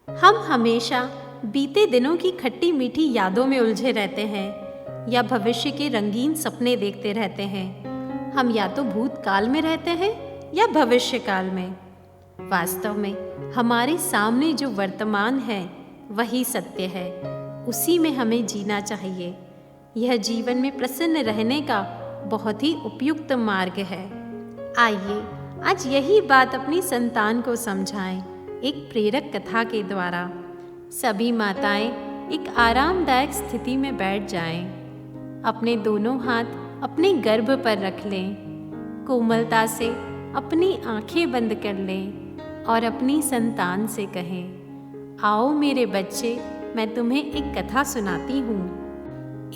हम हमेशा बीते दिनों की खट्टी मीठी यादों में उलझे रहते हैं या भविष्य के रंगीन सपने देखते रहते हैं। हम या तो भूतकाल में रहते हैं या भविष्य काल में। वास्तव में हमारे सामने जो वर्तमान है वही सत्य है, उसी में हमें जीना चाहिए। यह जीवन में प्रसन्न रहने का बहुत ही उपयुक्त मार्ग है। आइए आज यही बात अपनी संतान को समझाएं, एक प्रेरक कथा के द्वारा। सभी माताएं एक आरामदायक स्थिति में बैठ जाएं। अपने दोनों हाथ अपने गर्भ पर रख लें। कोमलता से अपनी आंखें बंद कर लें और अपनी संतान से कहें, आओ मेरे बच्चे, मैं तुम्हें एक कथा सुनाती हूँ।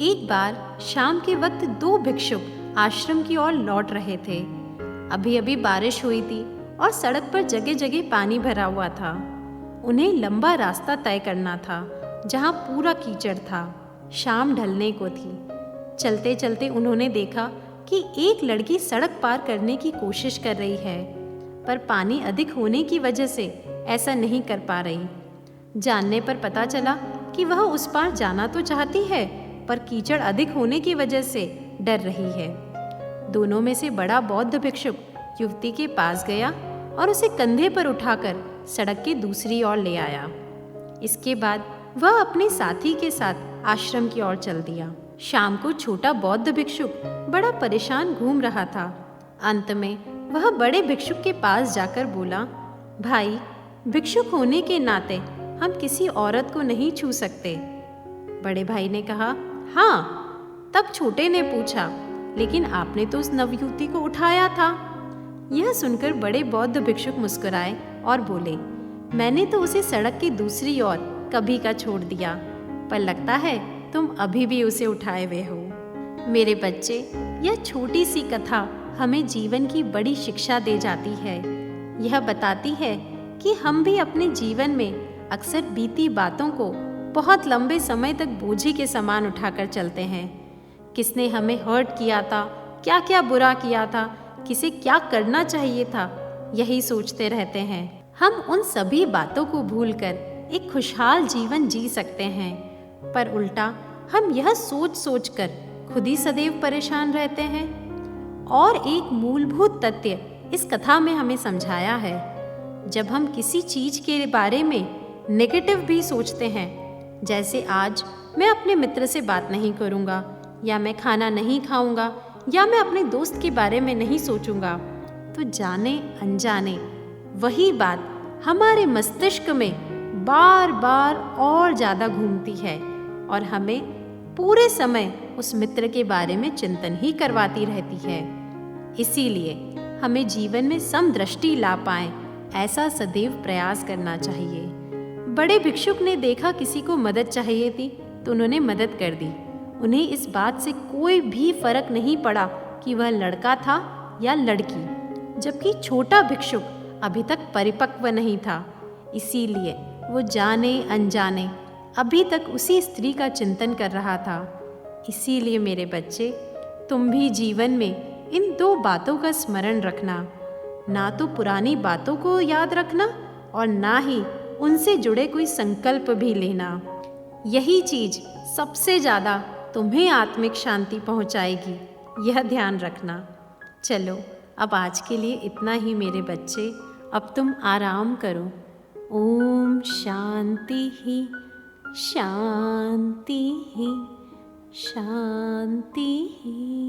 एक बार शाम के वक्त दो भिक्षुक आश्रम की ओर लौट रहे थे। अभी अभी बारिश हुई थी और सड़क पर जगह जगह पानी भरा हुआ था। उन्हें लंबा रास्ता तय करना था जहाँ पूरा कीचड़ था। शाम ढलने को थी। चलते चलते उन्होंने देखा कि एक लड़की सड़क पार करने की कोशिश कर रही है, पर पानी अधिक होने की वजह से ऐसा नहीं कर पा रही। जानने पर पता चला कि वह उस पार जाना तो चाहती है, पर कीचड़ अधिक होने की वजह से डर रही है। दोनों में से बड़ा बौद्ध भिक्षुक युवती के पास गया और उसे कंधे पर उठाकर सड़क के दूसरी ओर ले आया। इसके बाद वह अपने साथी के साथ आश्रम की ओर चल दिया। शाम को छोटा बौद्ध भिक्षुक बड़ा परेशान घूम रहा था। अंत में वह बड़े भिक्षुक के पास जाकर बोला, भाई, भिक्षुक होने के नाते हम किसी औरत को नहीं छू सकते। बड़े भाई ने कहा, हाँ। तब छोटे ने पूछा, लेकिन आपने तो उस नवयुवती को उठाया था। यह सुनकर बड़े बौद्ध भिक्षुक मुस्कुराए और बोले, मैंने तो उसे सड़क की दूसरी ओर कभी का छोड़ दिया, पर लगता है तुम अभी भी उसे उठाए हुए हो। मेरे बच्चे, यह छोटी सी कथा हमें जीवन की बड़ी शिक्षा दे जाती है। यह बताती है कि हम भी अपने जीवन में अक्सर बीती बातों को बहुत लंबे समय तक बोझी के समान उठाकर चलते हैं। किसने हमें हर्ट किया था, क्या क्या बुरा किया था, किसे क्या करना चाहिए था, यही सोचते रहते हैं। हम उन सभी बातों को भूलकर एक खुशहाल जीवन जी सकते हैं, पर उल्टा हम यह सोच सोच कर खुद ही सदैव परेशान रहते हैं। और एक मूलभूत तथ्य इस कथा में हमें समझाया है, जब हम किसी चीज के बारे में नेगेटिव भी सोचते हैं, जैसे आज मैं अपने मित्र से बात नहीं करूँगा, या मैं खाना नहीं खाऊंगा, या मैं अपने दोस्त के बारे में नहीं सोचूंगा, तो जाने अनजाने वही बात हमारे मस्तिष्क में बार बार और ज़्यादा घूमती है और हमें पूरे समय उस मित्र के बारे में चिंतन ही करवाती रहती है। इसीलिए हमें जीवन में समदृष्टि ला पाएं, ऐसा सदैव प्रयास करना चाहिए। बड़े भिक्षुक ने देखा किसी को मदद चाहिए थी तो उन्होंने मदद कर दी। उन्हें इस बात से कोई भी फर्क नहीं पड़ा कि वह लड़का था या लड़की, जबकि छोटा भिक्षुक अभी तक परिपक्व नहीं था। इसीलिए वो जाने अनजाने अभी तक उसी स्त्री का चिंतन कर रहा था। इसीलिए मेरे बच्चे, तुम भी जीवन में इन दो बातों का स्मरण रखना, ना तो पुरानी बातों को याद रखना और ना ही उनसे जुड़े कोई संकल्प भी लेना। यही चीज सबसे ज़्यादा तुम्हें आत्मिक शांति पहुंचाएगी, यह ध्यान रखना। चलो अब आज के लिए इतना ही मेरे बच्चे, अब तुम आराम करो। ओम शांति ही शांति ही शांति ही।